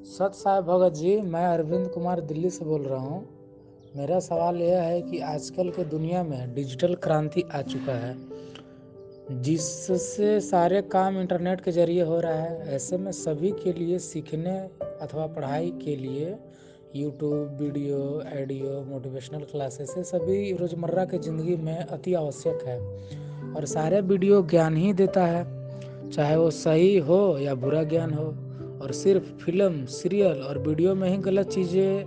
सत साई भगत जी, मैं अरविंद कुमार दिल्ली से बोल रहा हूँ। मेरा सवाल यह है कि आजकल के दुनिया में डिजिटल क्रांति आ चुका है, जिससे सारे काम इंटरनेट के जरिए हो रहा है। ऐसे में सभी के लिए सीखने अथवा पढ़ाई के लिए YouTube video, audio, motivational classes ये सभी रोज़मर्रा की ज़िंदगी में अति आवश्यक है। और सारे वीडियो ज्ञान ही देता है, चाहे वो सही हो या बुरा ज्ञान हो। और सिर्फ फिल्म, सीरियल और वीडियो में ही गलत चीज़ें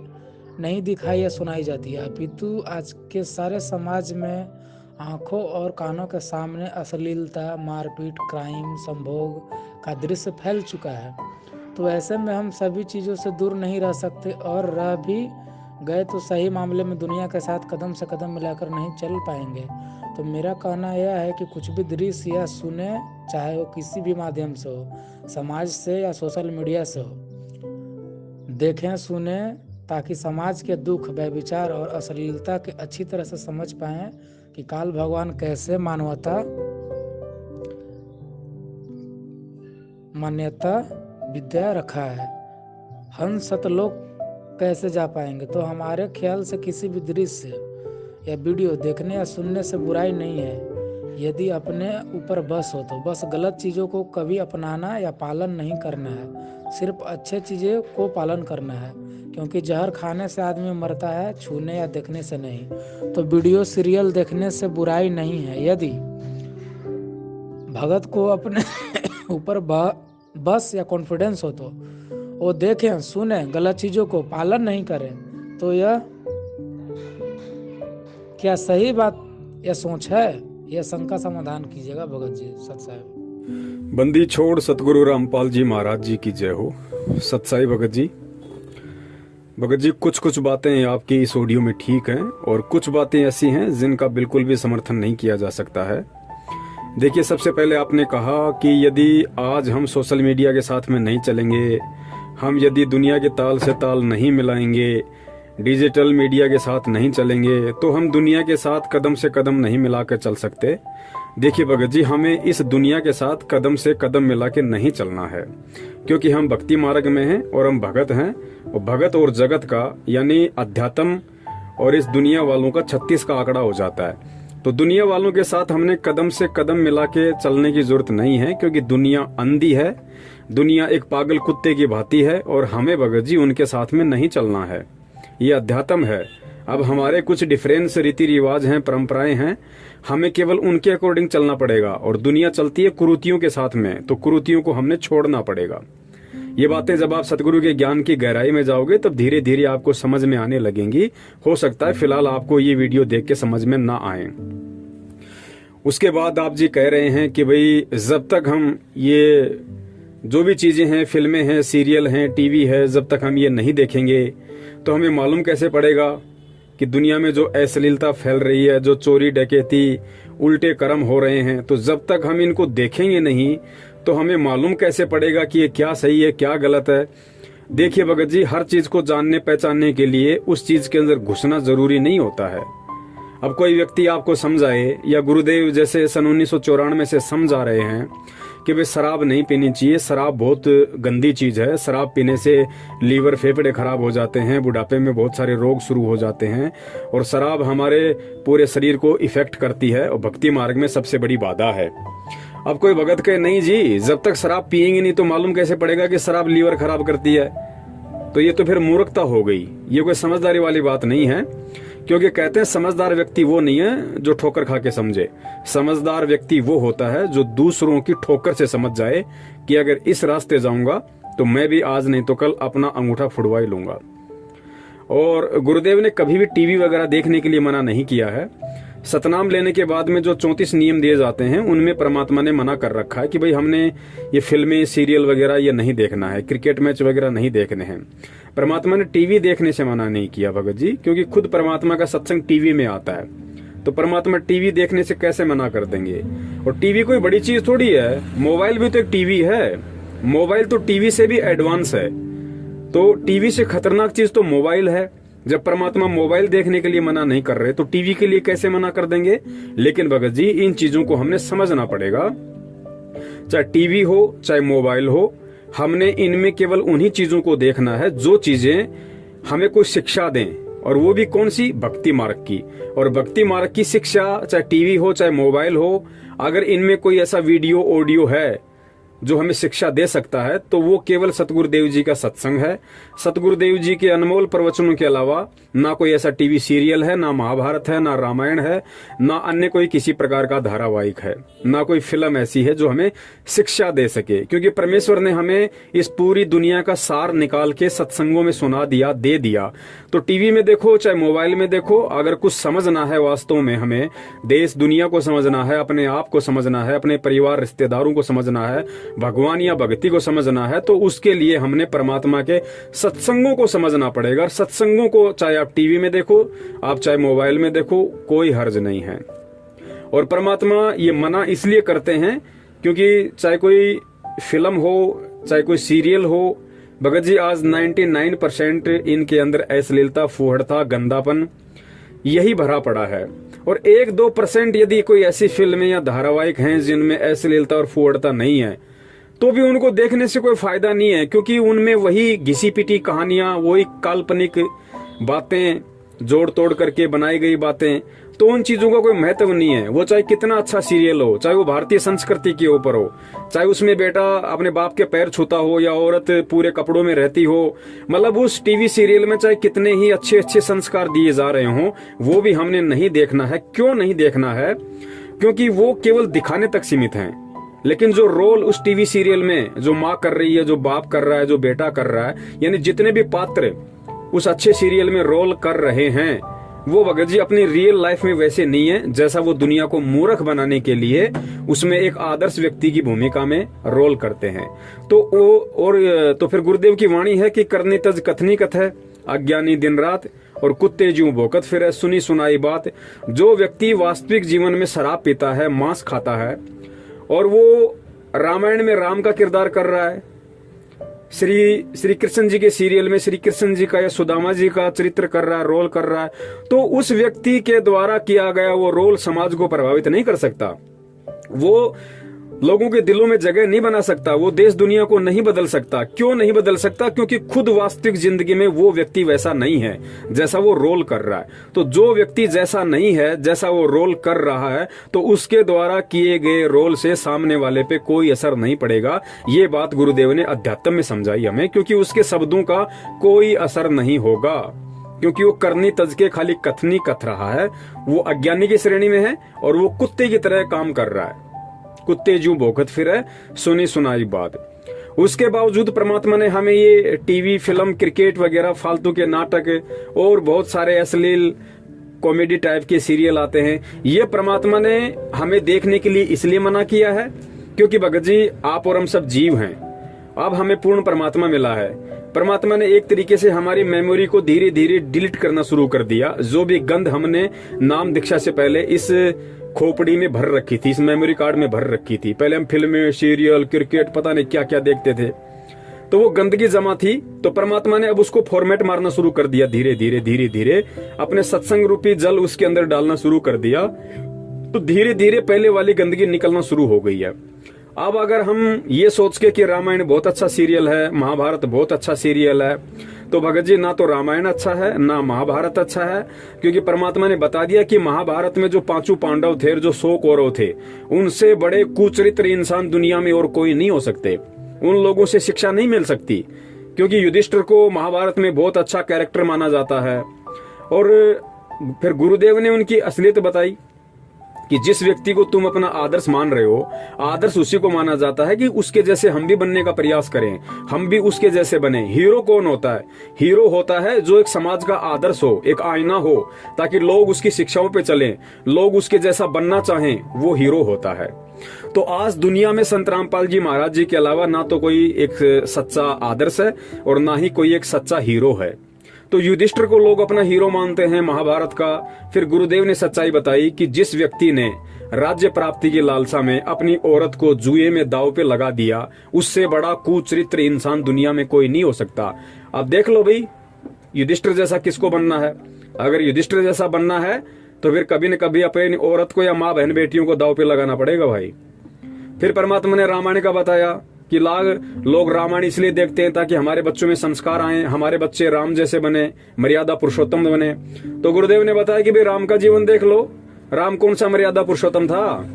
नहीं दिखाई या सुनाई जाती है, अपितु आज के सारे समाज में आंखों और कानों के सामने अश्लीलता, मारपीट, क्राइम, संभोग का दृश्य फैल चुका है। तो ऐसे में हम सभी चीज़ों से दूर नहीं रह सकते, और रह भी गए तो सही मामले में दुनिया के साथ कदम से कदम मिलाकर नहीं चल पाएंगे। तो मेरा कहना यह है कि कुछ भी दृश्य या सुने, चाहे वो किसी भी माध्यम से हो, समाज से या सोशल मीडिया से हो, देखें सुने, ताकि समाज के दुख, व्यभिचार और अश्लीलता के अच्छी तरह से समझ पाएं कि काल भगवान कैसे मान्यता विद्या रखा है, हम सतलोक कैसे जा पाएंगे। तो हमारे ख्याल से किसी भी दृश्य या वीडियो देखने या सुनने से बुराई नहीं है, यदि अपने ऊपर बस हो तो। बस गलत चीज़ों को कभी अपनाना या पालन नहीं करना है, सिर्फ अच्छे चीज़ों को पालन करना है, क्योंकि जहर खाने से आदमी मरता है, छूने या देखने से नहीं। तो वीडियो, सीरियल देखने से बुराई नहीं है, यदि भगत को अपने ऊपर बस या कॉन्फिडेंस हो तो वो देखें सुने, गलत चीज़ों को पालन नहीं करें। तो यह क्या सही बात या सोच है? यह शंका समाधान कीजिएगा भगत जी। सत साहिब। बंदी छोड़ सतगुरु रामपाल जी महाराज जी की जय हो। सत साई भगत जी। भगत जी, कुछ कुछ बातें आपकी इस ऑडियो में ठीक हैं और कुछ बातें ऐसी हैं जिनका बिल्कुल भी समर्थन नहीं किया जा सकता है। देखिए, सबसे पहले आपने कहा कि यदि आज हम सोशल मीडिया के साथ में नहीं चलेंगे, हम यदि दुनिया के ताल से ताल नहीं मिलाएंगे, डिजिटल मीडिया के साथ नहीं चलेंगे, तो हम दुनिया के साथ कदम से कदम नहीं मिलाकर चल सकते। देखिए भगत जी, हमें इस दुनिया के साथ कदम से कदम मिला के नहीं चलना है, क्योंकि हम भक्ति मार्ग में हैं और हम भगत हैं। और भगत और जगत का यानी अध्यात्म और इस दुनिया वालों का 36 का आंकड़ा हो जाता है। तो दुनिया वालों के साथ हमने कदम से कदम मिला के चलने की जरूरत नहीं है, क्योंकि दुनिया अंधी है, दुनिया एक पागल कुत्ते की भांति है, और हमें भगत जी उनके साथ में नहीं चलना है। ये अध्यात्म है। अब हमारे कुछ डिफरेंस रीति रिवाज हैं, परंपराएं हैं, हमें केवल उनके अकॉर्डिंग चलना पड़ेगा। और दुनिया चलती है कुरीतियों के साथ में, तो कुरीतियों को हमने छोड़ना पड़ेगा। ये बातें जब आप सतगुरु के ज्ञान की गहराई में जाओगे तब धीरे धीरे आपको समझ में आने लगेंगी। हो सकता है फिलहाल आपको ये वीडियो देख के समझ में ना आए। उसके बाद आप जी कह रहे हैं कि भाई जब तक हम ये जो भी चीजें हैं, फिल्में हैं, सीरियल हैं, टीवी है, जब तक हम ये नहीं देखेंगे तो हमें मालूम कैसे पड़ेगा कि दुनिया में जो अश्लीलता फैल रही है, जो चोरी डकैती, उल्टे कर्म हो रहे हैं, तो जब तक हम इनको देखेंगे नहीं तो हमें मालूम कैसे पड़ेगा कि ये क्या सही है, क्या गलत है। देखिए भगत जी, हर चीज को जानने पहचानने के लिए उस चीज के अंदर घुसना जरूरी नहीं होता है। अब कोई व्यक्ति आपको समझाए, या गुरुदेव जैसे सन 1994 से समझा रहे हैं कि भाई शराब नहीं पीनी चाहिए, शराब बहुत गंदी चीज है, शराब पीने से लीवर, फेफड़े खराब हो जाते हैं, बुढ़ापे में बहुत सारे रोग शुरू हो जाते हैं, और शराब हमारे पूरे शरीर को इफेक्ट करती है और भक्ति मार्ग में सबसे बड़ी बाधा है। अब कोई भगत कहे नहीं जी, जब तक शराब पियेंगे नहीं तो मालूम कैसे पड़ेगा कि शराब लीवर खराब करती है, तो ये तो फिर मूर्खता हो गई। ये कोई समझदारी वाली बात नहीं है, क्योंकि कहते हैं समझदार व्यक्ति वो नहीं है जो ठोकर खा के समझे। समझदार व्यक्ति वो होता है जो दूसरों की ठोकर से समझ जाए कि अगर इस रास्ते जाऊंगा तो मैं भी आज नहीं तो कल अपना अंगूठा फुड़वा ही लूंगा। और गुरुदेव ने कभी भी टीवी वगैरह देखने के लिए मना नहीं किया है। सतनाम लेने के बाद में जो 34 नियम दिए जाते हैं उनमें परमात्मा ने मना कर रखा है कि भाई हमने ये फिल्में, सीरियल वगैरह ये नहीं देखना है, क्रिकेट मैच वगैरह नहीं देखने हैं। परमात्मा ने टीवी देखने से मना नहीं किया भगत जी, क्योंकि खुद परमात्मा का सत्संग टीवी में आता है, तो परमात्मा टीवी देखने से कैसे मना कर देंगे। और टीवी कोई बड़ी चीज थोड़ी है, मोबाइल भी तो एक टीवी है, मोबाइल तो टीवी से भी एडवांस है। तो टीवी से खतरनाक चीज तो मोबाइल है। जब परमात्मा मोबाइल देखने के लिए मना नहीं कर रहे तो टीवी के लिए कैसे मना कर देंगे। लेकिन भगत जी, इन चीजों को हमने समझना पड़ेगा। चाहे टीवी हो, चाहे मोबाइल हो, हमने इनमें केवल उन्हीं चीजों को देखना है जो चीजें हमें कोई शिक्षा दें, और वो भी कौन सी? भक्ति मार्ग की। और भक्ति मार्ग की शिक्षा, चाहे टीवी हो चाहे मोबाइल हो, अगर इनमें कोई ऐसा वीडियो ऑडियो है जो हमें शिक्षा दे सकता है तो वो केवल सतगुरुदेव जी का सत्संग है। सतगुरुदेव जी के अनमोल प्रवचनों के अलावा ना कोई ऐसा टीवी सीरियल है, ना महाभारत है, ना रामायण है, ना अन्य कोई किसी प्रकार का धारावाहिक है, ना कोई फिल्म ऐसी है जो हमें शिक्षा दे सके। क्योंकि परमेश्वर ने हमें इस पूरी दुनिया का सार निकाल के सत्संगों में सुना दिया, दे दिया। तो टीवी में देखो चाहे मोबाइल में देखो, अगर कुछ समझना है वास्तव में, हमें देश दुनिया को समझना है, अपने आप को समझना है, अपने परिवार रिश्तेदारों को समझना है, भगवान या भक्ति को समझना है, तो उसके लिए हमने परमात्मा के सत्संगों को समझना पड़ेगा। और सत्संगों को चाहे आप टीवी में देखो, आप चाहे मोबाइल में देखो, कोई हर्ज नहीं है। और परमात्मा ये मना इसलिए करते हैं क्योंकि चाहे कोई फिल्म हो चाहे कोई सीरियल हो, भगत जी आज 99% इनके अंदर अश्लीलता, फूहड़ता, गंदापन यही भरा पड़ा है। और 1-2% यदि कोई ऐसी फिल्में या धारावाहिक हैं जिनमें अश्लीलता और फूहड़ता नहीं है, तो भी उनको देखने से कोई फायदा नहीं है, क्योंकि उनमें वही घिसी पिटी कहानियां, वही काल्पनिक बातें, जोड़ तोड़ करके बनाई गई बातें, तो उन चीजों का कोई महत्व नहीं है। वो चाहे कितना अच्छा सीरियल हो, चाहे वो भारतीय संस्कृति के ऊपर हो, चाहे उसमें बेटा अपने बाप के पैर छूता हो या औरत पूरे कपड़ों में रहती हो, मतलब उस टीवी सीरियल में चाहे कितने ही अच्छे अच्छे संस्कार दिए जा रहे हों, वो भी हमने नहीं देखना है। क्यों नहीं देखना है? क्योंकि वो केवल दिखाने तक सीमित हैं। लेकिन जो रोल उस टीवी सीरियल में जो माँ कर रही है, जो बाप कर रहा है, जो बेटा कर रहा है, यानी जितने भी पात्र उस अच्छे सीरियल में रोल कर रहे हैं, वो भगत जी अपनी रियल लाइफ में वैसे नहीं है, जैसा वो दुनिया को मूर्ख बनाने के लिए उसमें एक आदर्श व्यक्ति की भूमिका में रोल करते हैं। तो फिर गुरुदेव की वाणी है कि करनी तज कथनी कथ है, अज्ञानी दिन रात और कुत्ते ज्यों भौंकत फिरे, सुनी सुनाई बात। जो व्यक्ति वास्तविक जीवन में शराब पीता है, मांस खाता है, और वो रामायण में राम का किरदार कर रहा है, श्री कृष्ण जी के सीरियल में श्री कृष्ण जी का या सुदामा जी का चरित्र कर रहा है, रोल कर रहा है, तो उस व्यक्ति के द्वारा किया गया वो रोल समाज को प्रभावित नहीं कर सकता, वो लोगों के दिलों में जगह नहीं बना सकता, वो देश दुनिया को नहीं बदल सकता। क्यों नहीं बदल सकता? क्योंकि खुद वास्तविक जिंदगी में वो व्यक्ति वैसा नहीं है जैसा वो रोल कर रहा है। तो जो व्यक्ति जैसा नहीं है, जैसा वो रोल कर रहा है, तो उसके द्वारा किए गए रोल से सामने वाले पे कोई असर नहीं पड़ेगा। ये बात गुरुदेव ने अध्यात्म में समझाई हमें, क्योंकि उसके शब्दों का कोई असर नहीं होगा, क्योंकि वो करनी तज के खाली कथनी कथ रहा है, वो अज्ञानी की श्रेणी में है और वो कुत्ते की तरह काम कर रहा है। कुत्ते ज्यों भौंकत फिरे, सुनी सुनाई बात। उसके बावजूद परमात्मा ने हमें ये टीवी, फिल्म, क्रिकेट वगैरह फालतू के नाटक और बहुत सारे अश्लील कॉमेडी टाइप के सीरियल आते हैं, ये परमात्मा ने हमें देखने के लिए इसलिए मना किया है क्योंकि भगत जी आप और हम सब जीव हैं। अब हमें पूर्ण परमात्मा मिला है। परमात्मा ने एक तरीके से हमारी मेमोरी को धीरे धीरे डिलीट करना शुरू कर दिया। जो भी गंध हमने नाम दीक्षा से पहले इस खोपड़ी में भर रखी थी, इस मेमोरी कार्ड में भर रखी थी, पहले हम फिल्में, सीरियल, क्रिकेट, पता नहीं क्या क्या देखते थे, तो वो गंदगी जमा थी। तो परमात्मा ने अब उसको फॉर्मेट मारना शुरू कर दिया, धीरे धीरे धीरे धीरे अपने सत्संग रूपी जल उसके अंदर डालना शुरू कर दिया। तो धीरे धीरे पहले वाली गंदगी निकलना शुरू हो गई है। अब अगर हम ये सोच के कि रामायण बहुत अच्छा सीरियल है, महाभारत बहुत अच्छा सीरियल है, तो भगत जी ना तो रामायण अच्छा है ना महाभारत अच्छा है, क्योंकि परमात्मा ने बता दिया कि महाभारत में जो 5 पांडव थे, जो 100 कौरव थे, उनसे बड़े कुचरित्र इंसान दुनिया में और कोई नहीं हो सकते। उन लोगों से शिक्षा नहीं मिल सकती, क्योंकि युधिष्ठिर को महाभारत में बहुत अच्छा कैरेक्टर माना जाता है। और फिर गुरुदेव ने उनकी असलियत बताई कि जिस व्यक्ति को तुम अपना आदर्श मान रहे हो, आदर्श उसी को माना जाता है कि उसके जैसे हम भी बनने का प्रयास करें, हम भी उसके जैसे बने। हीरो कौन होता है? हीरो होता है जो एक समाज का आदर्श हो, एक आईना हो, ताकि लोग उसकी शिक्षाओं पे चलें, लोग उसके जैसा बनना चाहें, वो हीरो होता है। तो आज दुनिया में संत रामपाल जी महाराज जी के अलावा ना तो कोई एक सच्चा आदर्श है और ना ही कोई एक सच्चा हीरो है। तो युधिष्ठिर को लोग अपना हीरो मानते हैं महाभारत का। फिर गुरुदेव ने सच्चाई बताई कि जिस व्यक्ति ने राज्य प्राप्ति की लालसा में अपनी औरत को जुए में दांव पे लगा दिया, उससे बड़ा कुचरित्र इंसान दुनिया में कोई नहीं हो सकता। अब देख लो भाई, युधिष्ठिर जैसा किसको बनना है? अगर युधिष्ठिर जैसा बनना है तो फिर कभी न कभी अपनी औरत को या माँ बहन बेटियों को दांव पे लगाना पड़ेगा भाई। फिर परमात्मा ने रामायण का बताया कि लोग रामायण इसलिए देखते हैं ताकि हमारे बच्चों में संस्कार आए, हमारे बच्चे राम जैसे बने, मर्यादा पुरुषोत्तम बने। तो गुरुदेव ने बताया कि भाई राम का जीवन देख लो, राम कौन सा मर्यादा पुरुषोत्तम था।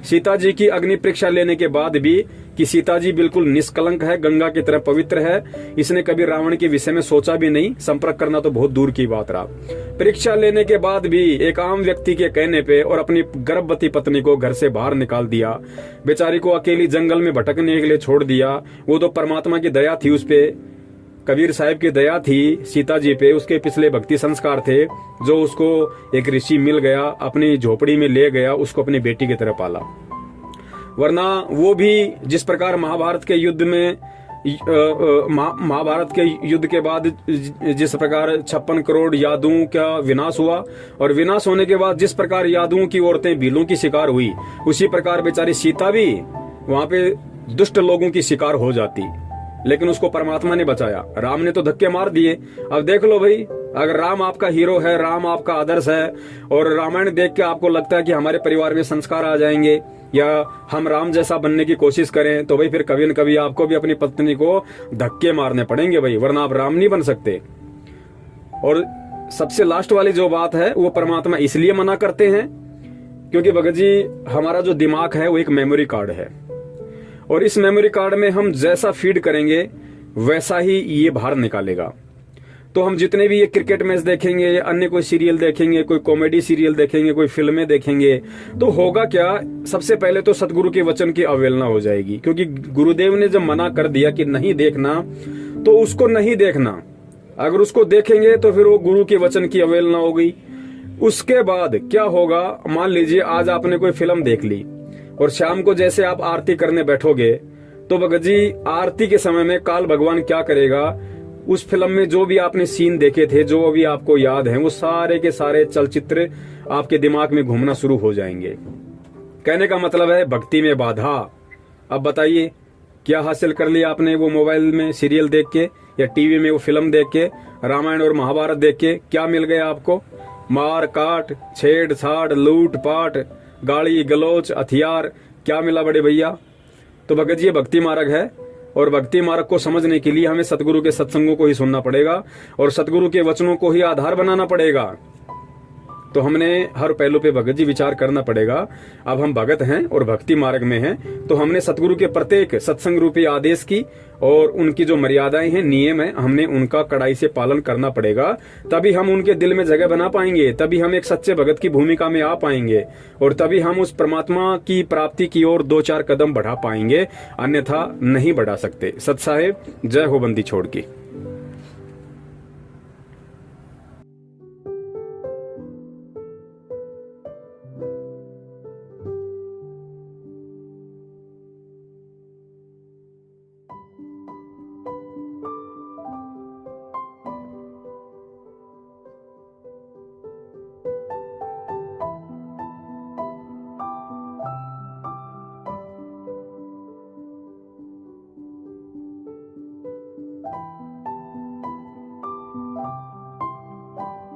सीता जी की अग्नि परीक्षा लेने के बाद भी कि सीता जी बिल्कुल निष्कलंक है, गंगा की तरह पवित्र है, इसने कभी रावण के विषय में सोचा भी नहीं, संपर्क करना तो बहुत दूर की बात रहा। परीक्षा लेने के बाद भी एक आम व्यक्ति के कहने पे और अपनी गर्भवती पत्नी को घर से बाहर निकाल दिया, बेचारी को अकेली जंगल में भटकने के लिए छोड़ दिया। वो तो परमात्मा की दया थी उस पे, कबीर साहिब की दया थी सीता जी पे, उसके पिछले भक्ति संस्कार थे, जो उसको एक ऋषि मिल गया, अपनी झोपड़ी में ले गया, उसको अपनी बेटी की तरह पाला। वरना वो भी जिस प्रकार महाभारत के युद्ध में महाभारत के युद्ध के बाद जिस प्रकार 56 करोड़ यादवों का विनाश हुआ, और विनाश होने के बाद जिस प्रकार यादवों की औरतें भीलों की शिकार हुई, उसी प्रकार बेचारी सीता भी वहां पे दुष्ट लोगों की शिकार हो जाती, लेकिन उसको परमात्मा ने बचाया। राम ने तो धक्के मार दिए। अब देख लो भाई, अगर राम आपका हीरो है, राम आपका आदर्श है, और रामायण देख के आपको लगता है कि हमारे परिवार में संस्कार आ जाएंगे या हम राम जैसा बनने की कोशिश करें, तो भाई फिर कभी न कभी आपको भी अपनी पत्नी को धक्के मारने पड़ेंगे भाई, वरना आप राम नहीं बन सकते। और सबसे लास्ट वाली जो बात है, वो परमात्मा इसलिए मना करते हैं क्योंकि भगत जी हमारा जो दिमाग है वो एक मेमोरी कार्ड है, और इस मेमोरी कार्ड में हम जैसा फीड करेंगे वैसा ही ये बाहर निकालेगा। तो हम जितने भी ये क्रिकेट मैच देखेंगे या अन्य कोई सीरियल देखेंगे, कोई कॉमेडी सीरियल देखेंगे, कोई फिल्में देखेंगे, तो होगा क्या, सबसे पहले तो सतगुरु के वचन की अवहेलना हो जाएगी, क्योंकि गुरुदेव ने जब मना कर दिया कि नहीं देखना, तो उसको नहीं देखना। अगर उसको देखेंगे तो फिर वो गुरु के वचन की अवहेलना हो गई। उसके बाद क्या होगा, मान लीजिए आज आपने कोई फिल्म देख ली और शाम को जैसे आप आरती करने बैठोगे, तो भगत जी आरती के समय में काल भगवान क्या करेगा, उस फिल्म में जो भी आपने सीन देखे थे, जो अभी आपको याद है, वो सारे के सारे चलचित्र आपके दिमाग में घूमना शुरू हो जाएंगे। कहने का मतलब है भक्ति में बाधा। अब बताइए क्या हासिल कर लिया आपने वो मोबाइल में सीरियल देख के या टीवी में वो फिल्म देख के, रामायण और महाभारत देख के? क्या मिल गया आपको? मार काट, छेड़छाड़, लूट पाट, गाली गलोच, हथियार, क्या मिला बड़े भैया? तो भगत जी ये भक्ति मार्ग है, और भक्ति मार्ग को समझने के लिए हमें सतगुरु के सत्संगों को ही सुनना पड़ेगा और सतगुरु के वचनों को ही आधार बनाना पड़ेगा। तो हमने हर पहलू पे भगत जी विचार करना पड़ेगा। अब हम भगत हैं और भक्ति मार्ग में हैं, तो हमने सतगुरु के प्रत्येक सत्संग रूपी आदेश की और उनकी जो मर्यादाएं हैं, नियम है, हमने उनका कड़ाई से पालन करना पड़ेगा। तभी हम उनके दिल में जगह बना पाएंगे, तभी हम एक सच्चे भगत की भूमिका में आ पाएंगे, और तभी हम उस परमात्मा की प्राप्ति की ओर 2-4 कदम बढ़ा पाएंगे, अन्यथा नहीं बढ़ा सकते। सत साहेब, जय हो बंदी छोड़ की।